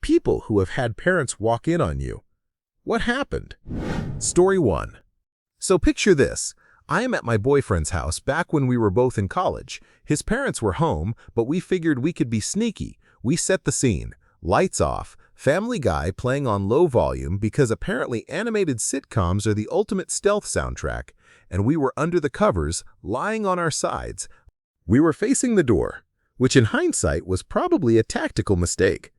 People who have had parents walk in on you. What happened? Story 1. So picture this. I am at my boyfriend's house back when we were both in college. His parents were home, but we figured we could be sneaky. We set the scene. Lights off, Family Guy playing on low volume because apparently animated sitcoms are the ultimate stealth soundtrack, and we were under the covers, lying on our sides. We were facing the door, which in hindsight was probably a tactical mistake.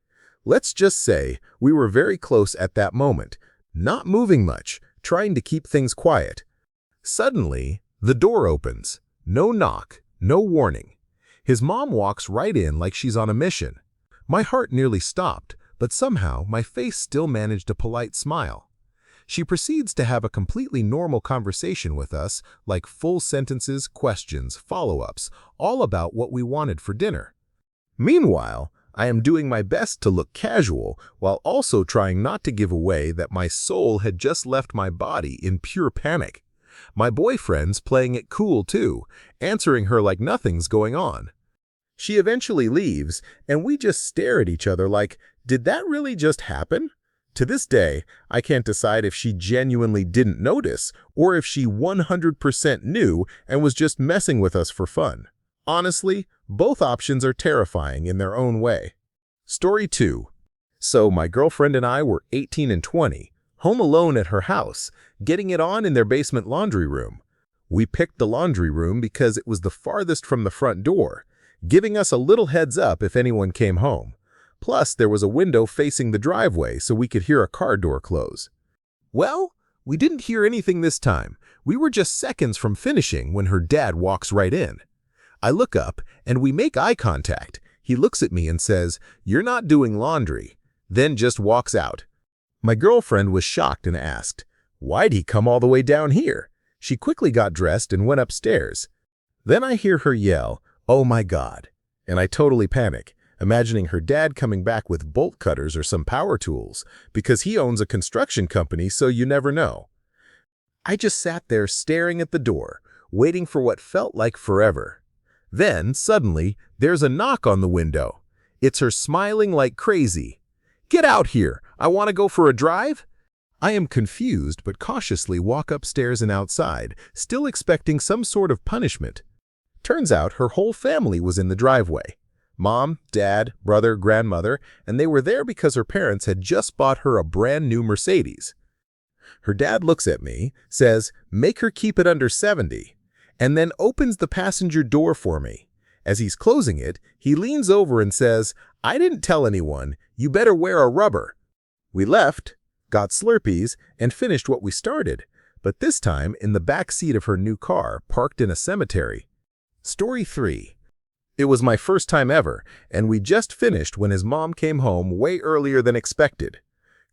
Let's just say we were very close at that moment, not moving much, trying to keep things quiet. Suddenly, the door opens. No knock, no warning. His mom walks right in like she's on a mission. My heart nearly stopped, but somehow my face still managed a polite smile. She proceeds to have a completely normal conversation with us, like full sentences, questions, follow-ups, all about what we wanted for dinner. Meanwhile, I am doing my best to look casual while also trying not to give away that my soul had just left my body in pure panic. My boyfriend's playing it cool too, answering her like nothing's going on. She eventually leaves, and we just stare at each other like, did that really just happen? To this day, I can't decide if she genuinely didn't notice or if she 100% knew and was just messing with us for fun. Honestly, both options are terrifying in their own way. Story 2. So my girlfriend and I were 18 and 20, home alone at her house, getting it on in their basement laundry room. We picked the laundry room because it was the farthest from the front door, giving us a little heads up if anyone came home. Plus, there was a window facing the driveway so we could hear a car door close. Well, we didn't hear anything this time. We were just seconds from finishing when her dad walks right in. I look up, and we make eye contact. He looks at me and says, "You're not doing laundry," then just walks out. My girlfriend was shocked and asked, "Why'd he come all the way down here?" She quickly got dressed and went upstairs. Then I hear her yell, "Oh my God," and I totally panic, imagining her dad coming back with bolt cutters or some power tools, because he owns a construction company, so you never know. I just sat there staring at the door, waiting for what felt like forever. Then, suddenly, there's a knock on the window. It's her smiling like crazy. "Get out here! I want to go for a drive?" I am confused but cautiously walk upstairs and outside, still expecting some sort of punishment. Turns out her whole family was in the driveway. Mom, dad, brother, grandmother, and they were there because her parents had just bought her a brand new Mercedes. Her dad looks at me, says, "Make her keep it under 70. And then opens the passenger door for me. As he's closing it, he leans over and says, "I didn't tell anyone. You better wear a rubber." We left, got Slurpees, and finished what we started, but this time in the back seat of her new car, parked in a cemetery. Story 3. It was my first time ever, and we just finished when his mom came home way earlier than expected.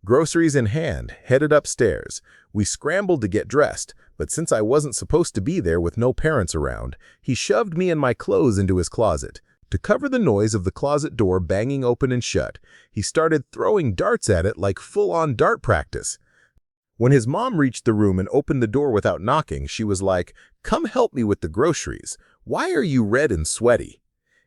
Groceries in hand, headed upstairs. We scrambled to get dressed, but since I wasn't supposed to be there with no parents around, he shoved me and my clothes into his closet. To cover the noise of the closet door banging open and shut, he started throwing darts at it like full-on dart practice. When his mom reached the room and opened the door without knocking, she was like, "Come help me with the groceries. Why are you red and sweaty?"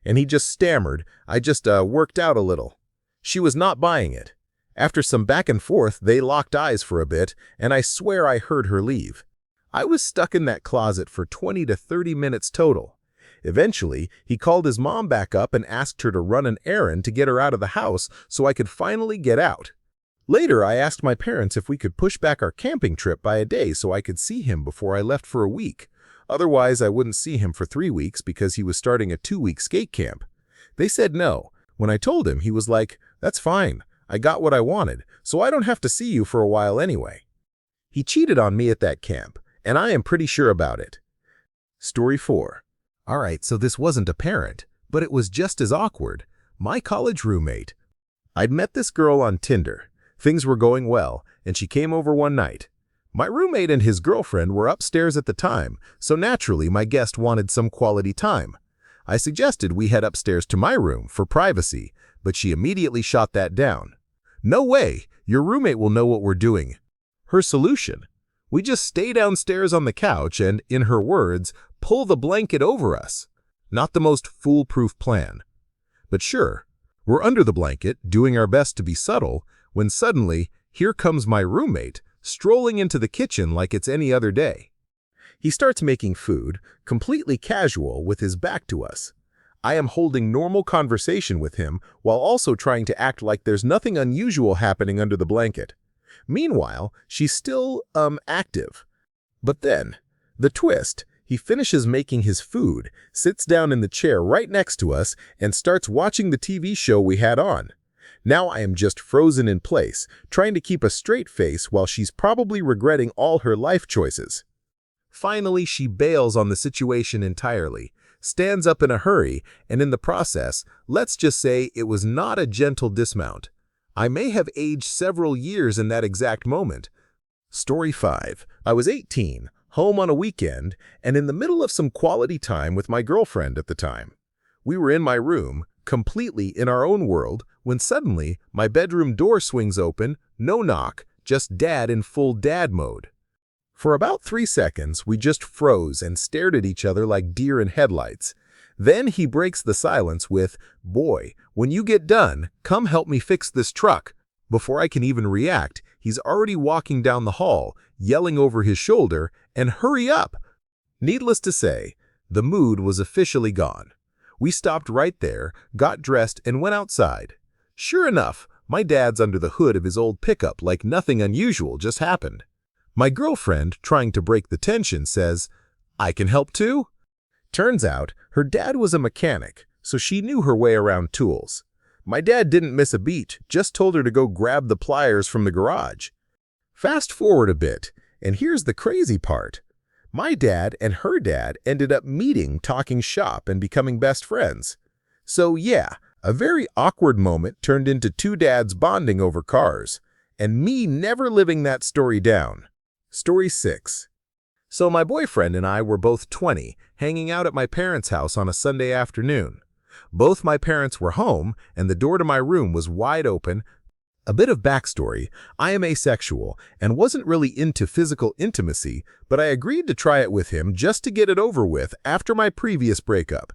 And he just stammered, "I just worked out a little." She was not buying it. After some back and forth, they locked eyes for a bit, and I swear I heard her leave. I was stuck in that closet for 20 to 30 minutes total. Eventually, he called his mom back up and asked her to run an errand to get her out of the house so I could finally get out. Later, I asked my parents if we could push back our camping trip by a day so I could see him before I left for a week. Otherwise, I wouldn't see him for 3 weeks because he was starting a 2-week skate camp. They said no. When I told him, he was like, "That's fine. I got what I wanted, so I don't have to see you for a while anyway." He cheated on me at that camp, and I am pretty sure about it. Story 4. Alright, so this wasn't a parent, but it was just as awkward. My college roommate. I'd met this girl on Tinder. Things were going well, and she came over one night. My roommate and his girlfriend were upstairs at the time, so naturally my guest wanted some quality time. I suggested we head upstairs to my room for privacy, but she immediately shot that down. "No way, your roommate will know what we're doing." Her solution: we just stay downstairs on the couch and, in her words, pull the blanket over us. Not the most foolproof plan. But sure, We're under the blanket, doing our best to be subtle, when suddenly, here comes my roommate, strolling into the kitchen like it's any other day. He starts making food, completely casual, with his back to us. I am holding normal conversation with him while also trying to act like there's nothing unusual happening under the blanket. Meanwhile, she's still, active. But then, the twist, he finishes making his food, sits down in the chair right next to us, and starts watching the TV show we had on. Now I am just frozen in place, trying to keep a straight face while she's probably regretting all her life choices. Finally, she bails on the situation entirely, stands up in a hurry, and in the process, let's just say it was not a gentle dismount. I may have aged several years in that exact moment. Story 5. I was 18, home on a weekend, and in the middle of some quality time with my girlfriend at the time. We were in my room, completely in our own world, when suddenly my bedroom door swings open, no knock, just Dad in full dad mode. For about 3 seconds, we just froze and stared at each other like deer in headlights. Then he breaks the silence with, "Boy, when you get done, come help me fix this truck." Before I can even react, he's already walking down the hall, yelling over his shoulder, and "Hurry up!" Needless to say, the mood was officially gone. We stopped right there, got dressed, and went outside. Sure enough, my dad's under the hood of his old pickup like nothing unusual just happened. My girlfriend, trying to break the tension, says, "I can help too?" Turns out, her dad was a mechanic, so she knew her way around tools. My dad didn't miss a beat, just told her to go grab the pliers from the garage. Fast forward a bit, and here's the crazy part. My dad and her dad ended up meeting, talking shop, and becoming best friends. So yeah, a very awkward moment turned into two dads bonding over cars, and me never living that story down. Story 6. So my boyfriend and I were both 20, hanging out at my parents' house on a Sunday afternoon. Both my parents were home, and the door to my room was wide open. A bit of backstory, I am asexual and wasn't really into physical intimacy, but I agreed to try it with him just to get it over with after my previous breakup.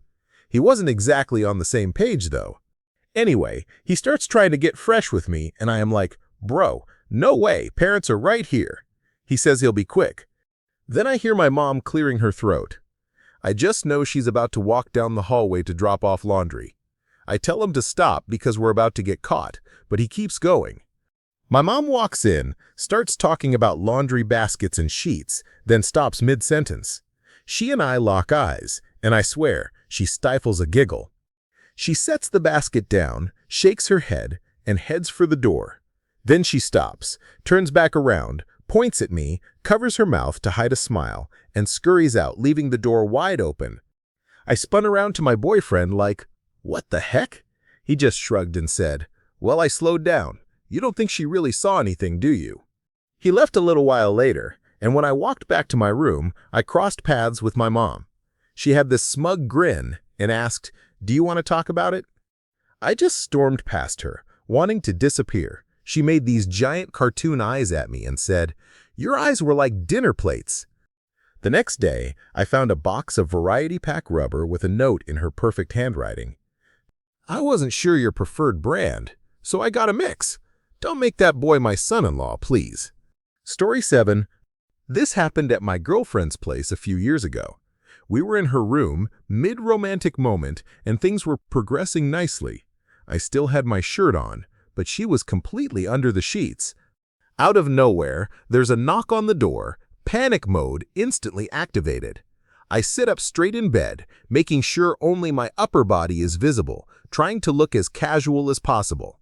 He wasn't exactly on the same page, though. Anyway, he starts trying to get fresh with me, and I am like, "Bro, no way, parents are right here." He says he'll be quick. Then I hear my mom clearing her throat. I just know she's about to walk down the hallway to drop off laundry. I tell him to stop because we're about to get caught, but he keeps going. My mom walks in, starts talking about laundry baskets and sheets, then stops mid-sentence. She and I lock eyes, and I swear, she stifles a giggle. She sets the basket down, shakes her head, and heads for the door. Then she stops, turns back around, points at me, covers her mouth to hide a smile, and scurries out, leaving the door wide open. I spun around to my boyfriend like, "What the heck?" He just shrugged and said, "Well, I slowed down. You don't think she really saw anything, do you?" He left a little while later, and when I walked back to my room, I crossed paths with my mom. She had this smug grin and asked, "Do you want to talk about it?" I just stormed past her, wanting to disappear. She made these giant cartoon eyes at me and said, "Your eyes were like dinner plates." The next day, I found a box of variety pack rubber with a note in her perfect handwriting. "I wasn't sure your preferred brand, so I got a mix. Don't make that boy my son-in-law, please." Story 7. This happened at my girlfriend's place a few years ago. We were in her room, mid-romantic moment, and things were progressing nicely. I still had my shirt on, but she was completely under the sheets. Out of nowhere, there's a knock on the door, panic mode instantly activated. I sit up straight in bed, making sure only my upper body is visible, trying to look as casual as possible.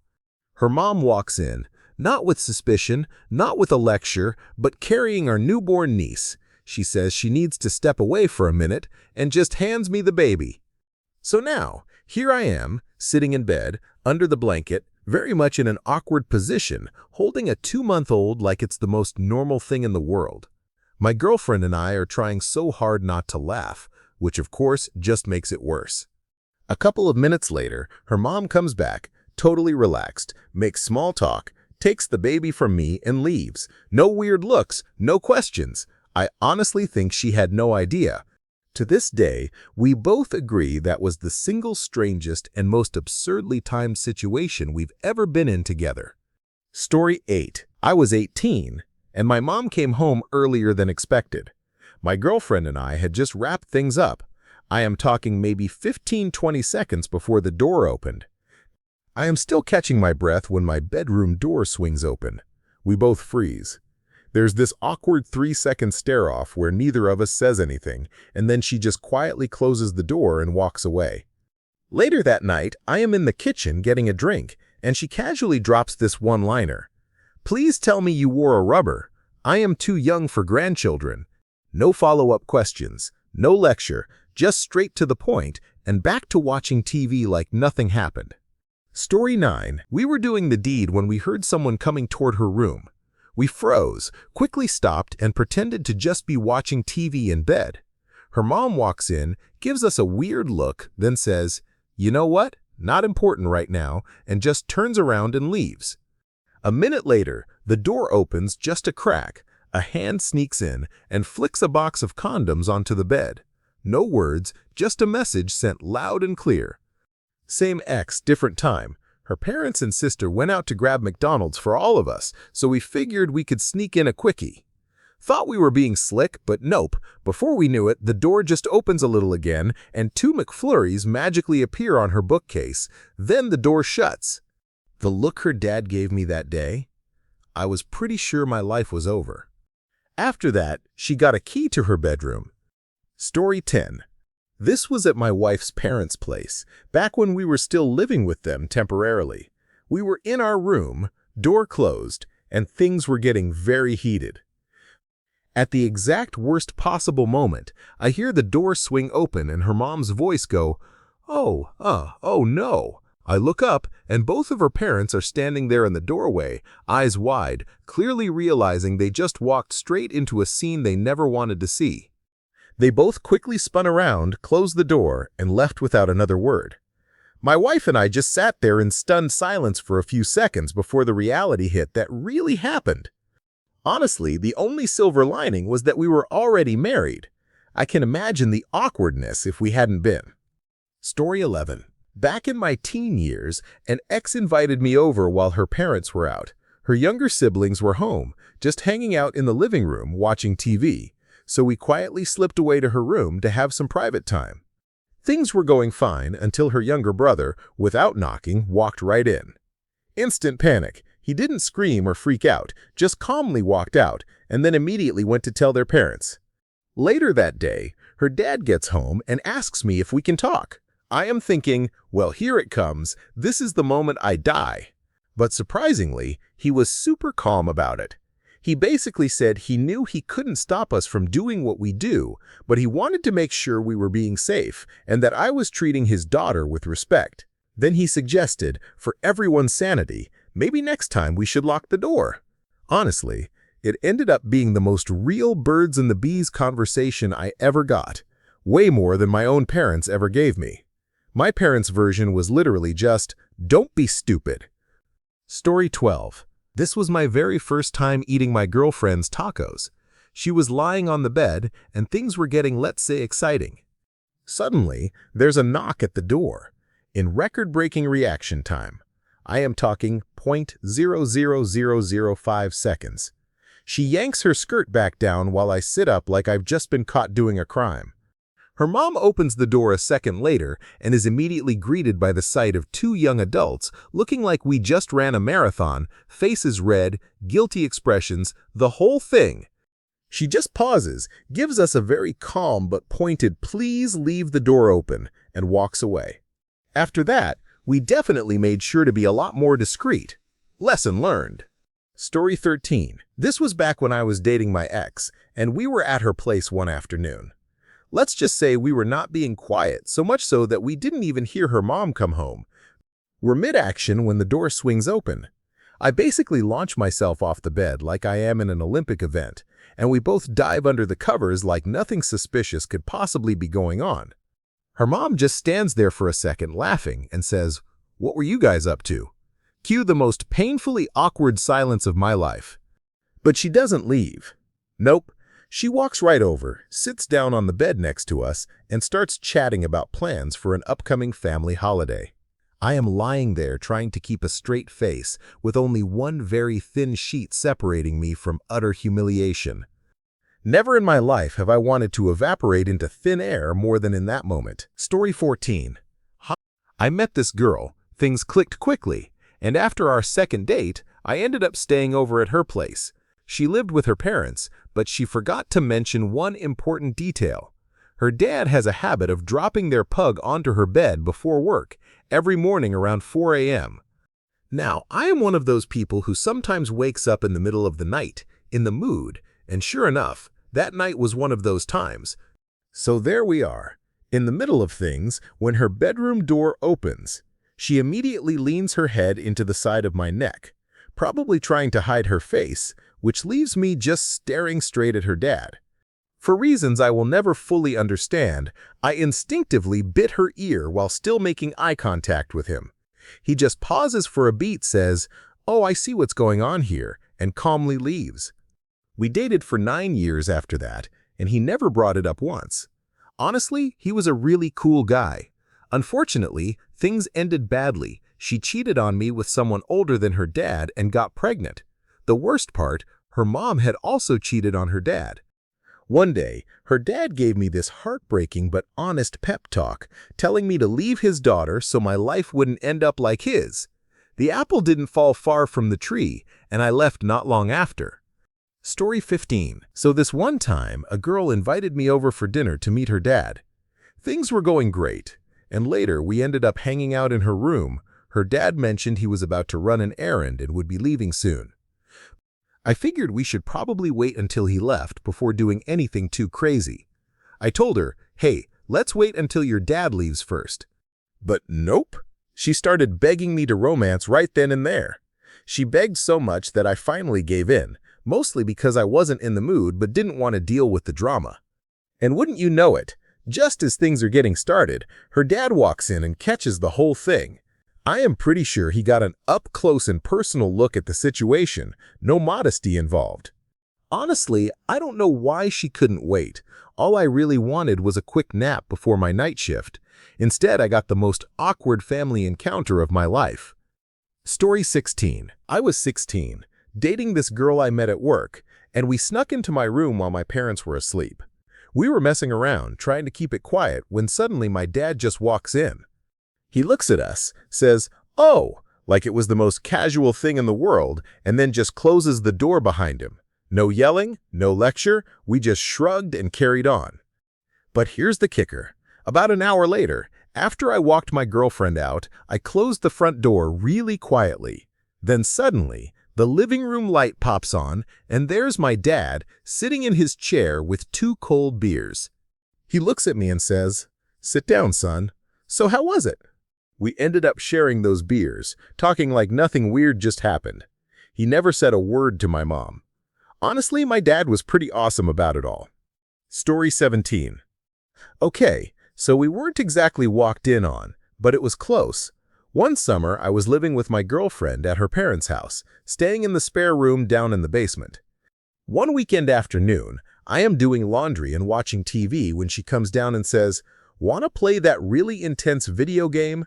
Her mom walks in, not with suspicion, not with a lecture, but carrying our newborn niece. She says she needs to step away for a minute and just hands me the baby. So now, here I am, sitting in bed, under the blanket, very much in an awkward position, holding a 2-month-old like it's the most normal thing in the world. My girlfriend and I are trying so hard not to laugh, which of course just makes it worse. A couple of minutes later, her mom comes back, totally relaxed, makes small talk, takes the baby from me and leaves. No weird looks, no questions. I honestly think she had no idea. To this day, we both agree that was the single strangest and most absurdly timed situation we've ever been in together. Story 8. I was 18, and my mom came home earlier than expected. My girlfriend and I had just wrapped things up. I am talking maybe 15-20 seconds before the door opened. I am still catching my breath when my bedroom door swings open. We both freeze. There's this awkward 3-second stare-off where neither of us says anything, and then she just quietly closes the door and walks away. Later that night, I am in the kitchen getting a drink, and she casually drops this one-liner. "Please tell me you wore a rubber. I am too young for grandchildren." No follow-up questions, no lecture, just straight to the point, and back to watching TV like nothing happened. Story 9. We were doing the deed when we heard someone coming toward her room. We froze, quickly stopped, and pretended to just be watching TV in bed. Her mom walks in, gives us a weird look, then says, "You know what? Not important right now," and just turns around and leaves. A minute later, the door opens just a crack. A hand sneaks in and flicks a box of condoms onto the bed. No words, just a message sent loud and clear. Same ex, different time. Her parents and sister went out to grab McDonald's for all of us, so we figured we could sneak in a quickie. Thought we were being slick, but nope. Before we knew it, the door just opens a little again, and 2 McFlurries magically appear on her bookcase. Then the door shuts. The look her dad gave me that day, I was pretty sure my life was over. After that, she got a key to her bedroom. Story 10. This was at my wife's parents' place, back when we were still living with them temporarily. We were in our room, door closed, and things were getting very heated. At the exact worst possible moment, I hear the door swing open and her mom's voice go, oh no." I look up, and both of her parents are standing there in the doorway, eyes wide, clearly realizing they just walked straight into a scene they never wanted to see. They both quickly spun around, closed the door, and left without another word. My wife and I just sat there in stunned silence for a few seconds before the reality hit that really happened. Honestly, the only silver lining was that we were already married. I can imagine the awkwardness if we hadn't been. Story 11. Back in my teen years, an ex invited me over while her parents were out. Her younger siblings were home, just hanging out in the living room watching TV, so we quietly slipped away to her room to have some private time. Things were going fine until her younger brother, without knocking, walked right in. Instant panic. He didn't scream or freak out, just calmly walked out, and then immediately went to tell their parents. Later that day, her dad gets home and asks me if we can talk. I am thinking, well, here it comes. This is the moment I die. But surprisingly, he was super calm about it. He basically said he knew he couldn't stop us from doing what we do, but he wanted to make sure we were being safe and that I was treating his daughter with respect. Then he suggested, for everyone's sanity, maybe next time we should lock the door. Honestly, it ended up being the most real birds and the bees conversation I ever got, way more than my own parents ever gave me. My parents' version was literally just, "Don't be stupid." Story 12. This was my very first time eating my girlfriend's tacos. She was lying on the bed, and things were getting, let's say, exciting. Suddenly, there's a knock at the door. In record-breaking reaction time, I am talking 0.00005 seconds. She yanks her skirt back down while I sit up like I've just been caught doing a crime. Her mom opens the door a second later and is immediately greeted by the sight of 2 young adults looking like we just ran a marathon, faces red, guilty expressions, the whole thing. She just pauses, gives us a very calm but pointed "please leave the door open," and walks away. After that, we definitely made sure to be a lot more discreet. Lesson learned. Story 13. This was back when I was dating my ex, and we were at her place one afternoon. Let's just say we were not being quiet, so much so that we didn't even hear her mom come home. We're mid-action when the door swings open. I basically launch myself off the bed like I am in an Olympic event, and we both dive under the covers like nothing suspicious could possibly be going on. Her mom just stands there for a second laughing and says, "What were you guys up to?" Cue the most painfully awkward silence of my life. But she doesn't leave. Nope. She walks right over, sits down on the bed next to us, and starts chatting about plans for an upcoming family holiday. I am lying there trying to keep a straight face with only one very thin sheet separating me from utter humiliation. Never in my life have I wanted to evaporate into thin air more than in that moment. Story 14. I met this girl, things clicked quickly, and after our second date, I ended up staying over at her place. She lived with her parents, but she forgot to mention one important detail. Her dad has a habit of dropping their pug onto her bed before work, every morning around 4 a.m. Now, I am one of those people who sometimes wakes up in the middle of the night, in the mood, and sure enough, that night was one of those times. So there we are, in the middle of things, when her bedroom door opens. She immediately leans her head into the side of my neck, probably trying to hide her face, which leaves me just staring straight at her dad. For reasons I will never fully understand, I instinctively bit her ear while still making eye contact with him. He just pauses for a beat, says, "Oh, I see what's going on here," and calmly leaves. We dated for 9 years after that, and he never brought it up once. Honestly, he was a really cool guy. Unfortunately, things ended badly. She cheated on me with someone older than her dad and got pregnant. The worst part, her mom had also cheated on her dad. One day, her dad gave me this heartbreaking but honest pep talk, telling me to leave his daughter so my life wouldn't end up like his. The apple didn't fall far from the tree, and I left not long after. Story 15. So this one time, a girl invited me over for dinner to meet her dad. Things were going great, and later we ended up hanging out in her room. Her dad mentioned he was about to run an errand and would be leaving soon. I figured we should probably wait until he left before doing anything too crazy. I told her, "Hey, let's wait until your dad leaves first." But nope. She started begging me to romance right then and there. She begged so much that I finally gave in, mostly because I wasn't in the mood but didn't want to deal with the drama. And wouldn't you know it, just as things are getting started, her dad walks in and catches the whole thing. I am pretty sure he got an up-close and personal look at the situation, no modesty involved. Honestly, I don't know why she couldn't wait. All I really wanted was a quick nap before my night shift. Instead, I got the most awkward family encounter of my life. Story 16. I was 16, dating this girl I met at work, and we snuck into my room while my parents were asleep. We were messing around, trying to keep it quiet, when suddenly my dad just walks in. He looks at us, says, "Oh," like it was the most casual thing in the world, and then just closes the door behind him. No yelling, no lecture, we just shrugged and carried on. But here's the kicker. About an hour later, after I walked my girlfriend out, I closed the front door really quietly. Then suddenly, the living room light pops on, and there's my dad sitting in his chair with 2 cold beers. He looks at me and says, "Sit down, son. So how was it?" We ended up sharing those beers, talking like nothing weird just happened. He never said a word to my mom. Honestly, my dad was pretty awesome about it all. Story 17. Okay, so we weren't exactly walked in on, but it was close. One summer, I was living with my girlfriend at her parents' house, staying in the spare room down in the basement. One weekend afternoon, I am doing laundry and watching TV when she comes down and says, "Want to play that really intense video game?"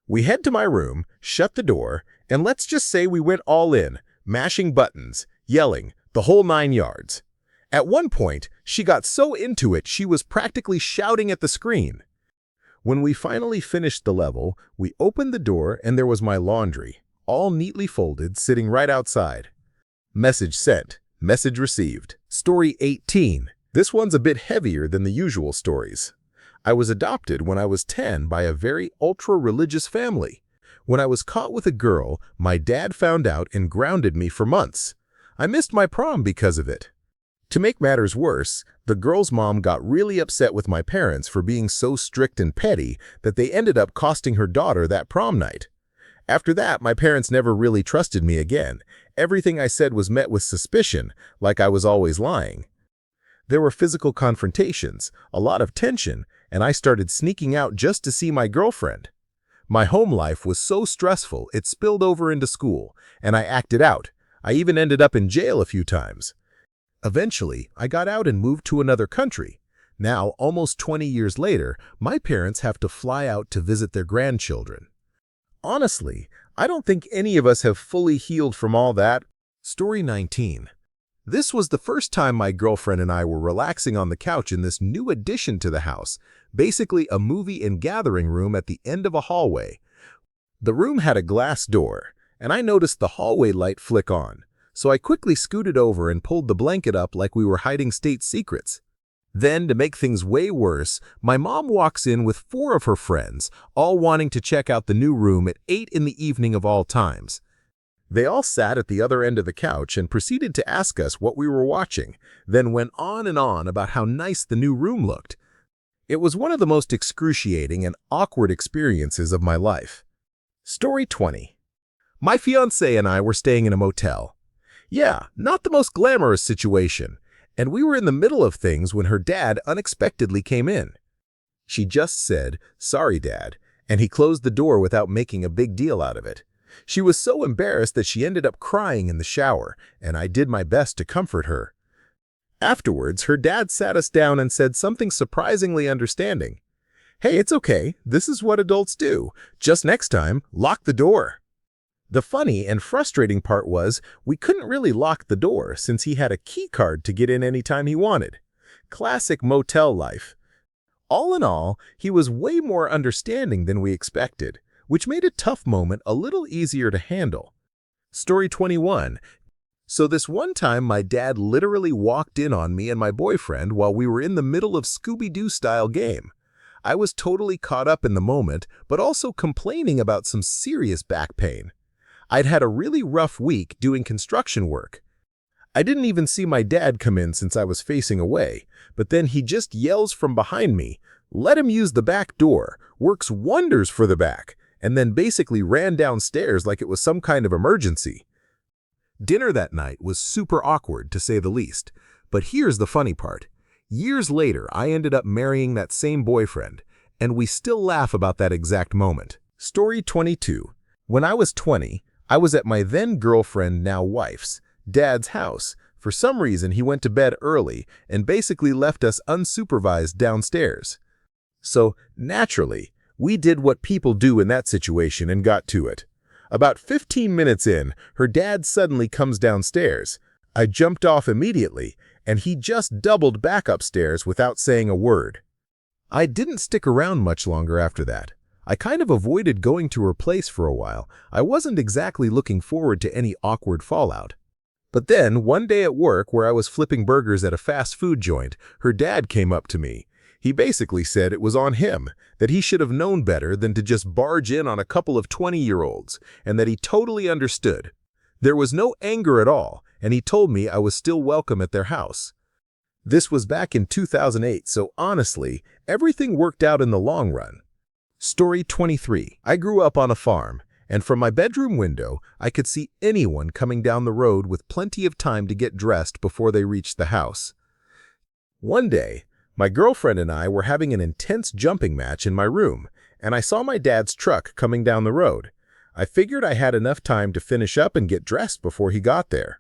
We head to my room, shut the door, and let's just say we went all in, mashing buttons, yelling, the whole 9 yards. At one point, she got so into it she was practically shouting at the screen. When we finally finished the level, we opened the door and there was my laundry, all neatly folded, sitting right outside. Message sent, message received. Story 18. This one's a bit heavier than the usual stories. I was adopted when I was 10 by a very ultra-religious family. When I was caught with a girl, my dad found out and grounded me for months. I missed my prom because of it. To make matters worse, the girl's mom got really upset with my parents for being so strict and petty that they ended up costing her daughter that prom night. After that, my parents never really trusted me again. Everything I said was met with suspicion, like I was always lying. There were physical confrontations, a lot of tension, and I started sneaking out just to see my girlfriend. My home life was so stressful it spilled over into school, and I acted out. I even ended up in jail a few times. Eventually, I got out and moved to another country. Now, almost 20 years later, my parents have to fly out to visit their grandchildren. Honestly, I don't think any of us have fully healed from all that. Story 19. This was the first time my girlfriend and I were relaxing on the couch in this new addition to the house, basically a movie and gathering room at the end of a hallway. The room had a glass door, and I noticed the hallway light flick on, so I quickly scooted over and pulled the blanket up like we were hiding state secrets. Then, to make things way worse, my mom walks in with 4 of her friends, all wanting to check out the new room at 8 in the evening of all times. They all sat at the other end of the couch and proceeded to ask us what we were watching, then went on and on about how nice the new room looked. It was one of the most excruciating and awkward experiences of my life. Story 20. My fiancée and I were staying in a motel. Yeah, not the most glamorous situation, and we were in the middle of things when her dad unexpectedly came in. She just said, "Sorry, Dad," and he closed the door without making a big deal out of it. She was so embarrassed that she ended up crying in the shower, and I did my best to comfort her. Afterwards, her dad sat us down and said something surprisingly understanding. "Hey, it's okay. This is what adults do. Just next time, lock the door." The funny and frustrating part was we couldn't really lock the door since he had a key card to get in anytime he wanted. Classic motel life. All in all, he was way more understanding than we expected, which made a tough moment a little easier to handle. Story 21. So this one time my dad literally walked in on me and my boyfriend while we were in the middle of Scooby-Doo style game. I was totally caught up in the moment, but also complaining about some serious back pain. I'd had a really rough week doing construction work. I didn't even see my dad come in since I was facing away, but then he just yells from behind me, "Let him use the back door, works wonders for the back," and then basically ran downstairs like it was some kind of emergency. Dinner that night was super awkward, to say the least, but here's the funny part. Years later, I ended up marrying that same boyfriend, and we still laugh about that exact moment. Story 22. When I was 20, I was at my then-girlfriend, now wife's, dad's house. For some reason, he went to bed early and basically left us unsupervised downstairs. So, naturally, we did what people do in that situation and got to it. About 15 minutes in, her dad suddenly comes downstairs. I jumped off immediately, and he just doubled back upstairs without saying a word. I didn't stick around much longer after that. I kind of avoided going to her place for a while. I wasn't exactly looking forward to any awkward fallout. But then, one day at work where I was flipping burgers at a fast food joint, her dad came up to me. He basically said it was on him, that he should have known better than to just barge in on a couple of 20-year-olds, and that he totally understood. There was no anger at all, and he told me I was still welcome at their house. This was back in 2008, so honestly, everything worked out in the long run. Story 23. I grew up on a farm, and from my bedroom window, I could see anyone coming down the road with plenty of time to get dressed before they reached the house. One day, my girlfriend and I were having an intense jumping match in my room, and I saw my dad's truck coming down the road. I figured I had enough time to finish up and get dressed before he got there.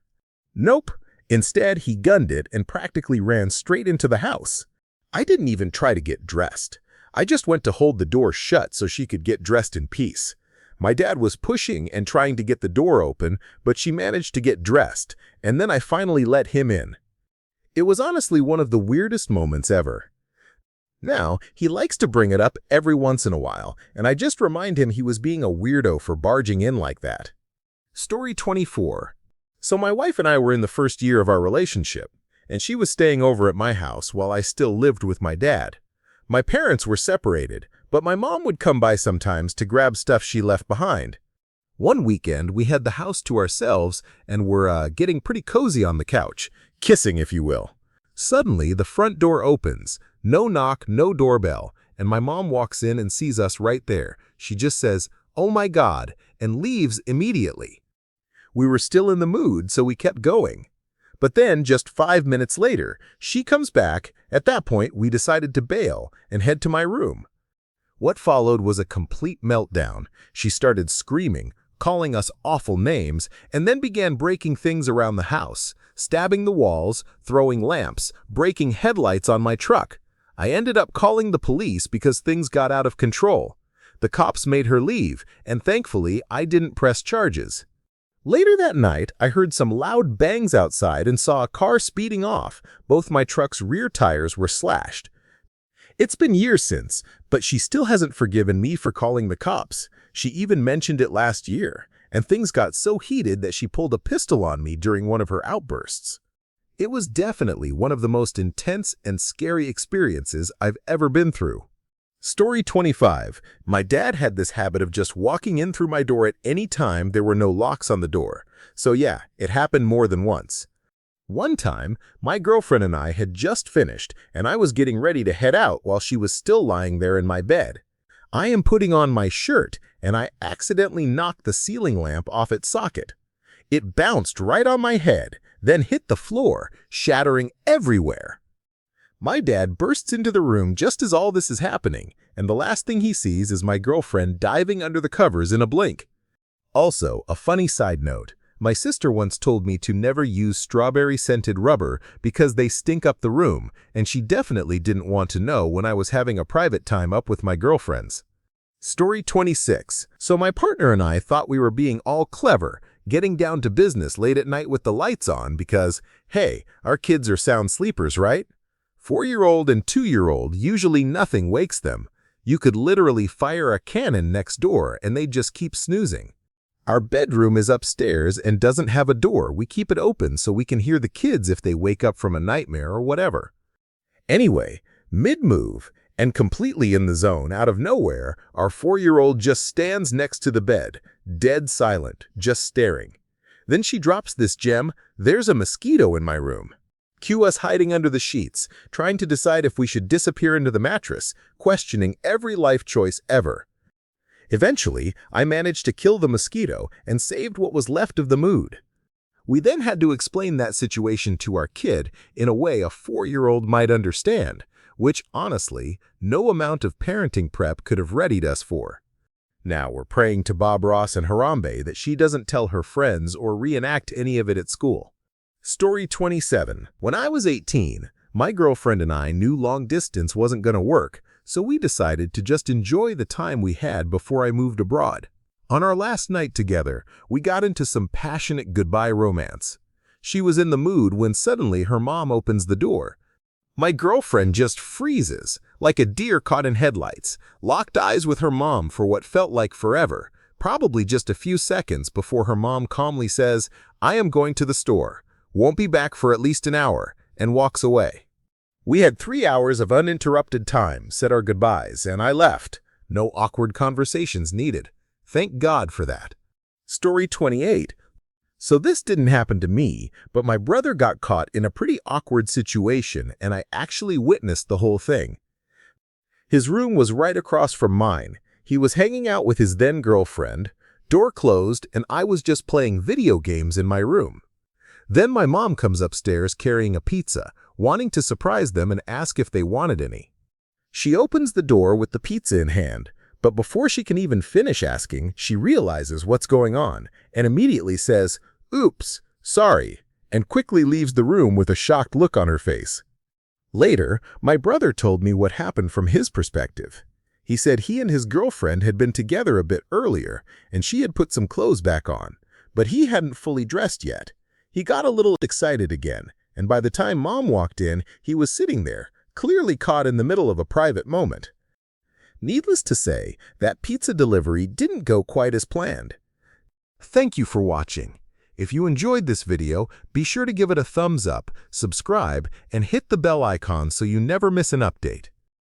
Nope. Instead, he gunned it and practically ran straight into the house. I didn't even try to get dressed. I just went to hold the door shut so she could get dressed in peace. My dad was pushing and trying to get the door open, but she managed to get dressed, and then I finally let him in. It was honestly one of the weirdest moments ever. Now, he likes to bring it up every once in a while, and I just remind him he was being a weirdo for barging in like that. Story 24. So my wife and I were in the first year of our relationship, and she was staying over at my house while I still lived with my dad. My parents were separated, but my mom would come by sometimes to grab stuff she left behind. One weekend, we had the house to ourselves and were getting pretty cozy on the couch, kissing if you will. Suddenly, the front door opens, no knock, no doorbell, and my mom walks in and sees us right there. She just says, "Oh my God," and leaves immediately. We were still in the mood, so we kept going. But then, just 5 minutes later, she comes back. At that point, we decided to bail and head to my room. What followed was a complete meltdown. She started screaming, calling us awful names, and then began breaking things around the house, stabbing the walls, throwing lamps, breaking headlights on my truck. I ended up calling the police because things got out of control. The cops made her leave, and thankfully, I didn't press charges. Later that night, I heard some loud bangs outside and saw a car speeding off. Both my truck's rear tires were slashed. It's been years since, but she still hasn't forgiven me for calling the cops. She even mentioned it last year, and things got so heated that she pulled a pistol on me during one of her outbursts. It was definitely one of the most intense and scary experiences I've ever been through. Story 25. My dad had this habit of just walking in through my door at any time there were no locks on the door. So yeah, it happened more than once. One time, my girlfriend and I had just finished, and I was getting ready to head out while she was still lying there in my bed. I am putting on my shirt, and I accidentally knocked the ceiling lamp off its socket. It bounced right on my head, then hit the floor, shattering everywhere. My dad bursts into the room just as all this is happening, and the last thing he sees is my girlfriend diving under the covers in a blink. Also, a funny side note, my sister once told me to never use strawberry-scented rubber because they stink up the room, and she definitely didn't want to know when I was having a private time up with my girlfriends. Story 26. So my partner and I thought we were being all clever, getting down to business late at night with the lights on because, hey, our kids are sound sleepers, right? 4-year-old and 2-year-old, usually nothing wakes them. You could literally fire a cannon next door and they'd just keep snoozing. Our bedroom is upstairs and doesn't have a door. We keep it open so we can hear the kids if they wake up from a nightmare or whatever. Anyway, mid-move and completely in the zone, out of nowhere, our 4-year-old just stands next to the bed, dead silent, just staring. Then she drops this gem, "There's a mosquito in my room." Cue us hiding under the sheets, trying to decide if we should disappear into the mattress, questioning every life choice ever. Eventually, I managed to kill the mosquito and saved what was left of the mood. We then had to explain that situation to our kid in a way a 4-year-old might understand, which, honestly, no amount of parenting prep could have readied us for. Now we're praying to Bob Ross and Harambe that she doesn't tell her friends or reenact any of it at school. Story 27. When I was 18, my girlfriend and I knew long distance wasn't going to work, so we decided to just enjoy the time we had before I moved abroad. On our last night together, we got into some passionate goodbye romance. She was in the mood when suddenly her mom opens the door. My girlfriend just freezes, like a deer caught in headlights, locked eyes with her mom for what felt like forever, probably just a few seconds before her mom calmly says, "I am going to the store. Won't be back for at least an hour," and walks away. We had 3 hours of uninterrupted time, said our goodbyes, and I left. No awkward conversations needed. Thank God for that. Story 28. So this didn't happen to me, but my brother got caught in a pretty awkward situation, and I actually witnessed the whole thing. His room was right across from mine. He was hanging out with his then-girlfriend, door closed, and I was just playing video games in my room. Then my mom comes upstairs carrying a pizza, wanting to surprise them and ask if they wanted any. She opens the door with the pizza in hand, but before she can even finish asking, she realizes what's going on and immediately says, "Oops, sorry," and quickly leaves the room with a shocked look on her face. Later, my brother told me what happened from his perspective. He said he and his girlfriend had been together a bit earlier, and she had put some clothes back on, but he hadn't fully dressed yet. He got a little excited again, and by the time Mom walked in, he was sitting there, clearly caught in the middle of a private moment. Needless to say, that pizza delivery didn't go quite as planned. Thank you for watching. If you enjoyed this video, be sure to give it a thumbs up, subscribe, and hit the bell icon so you never miss an update.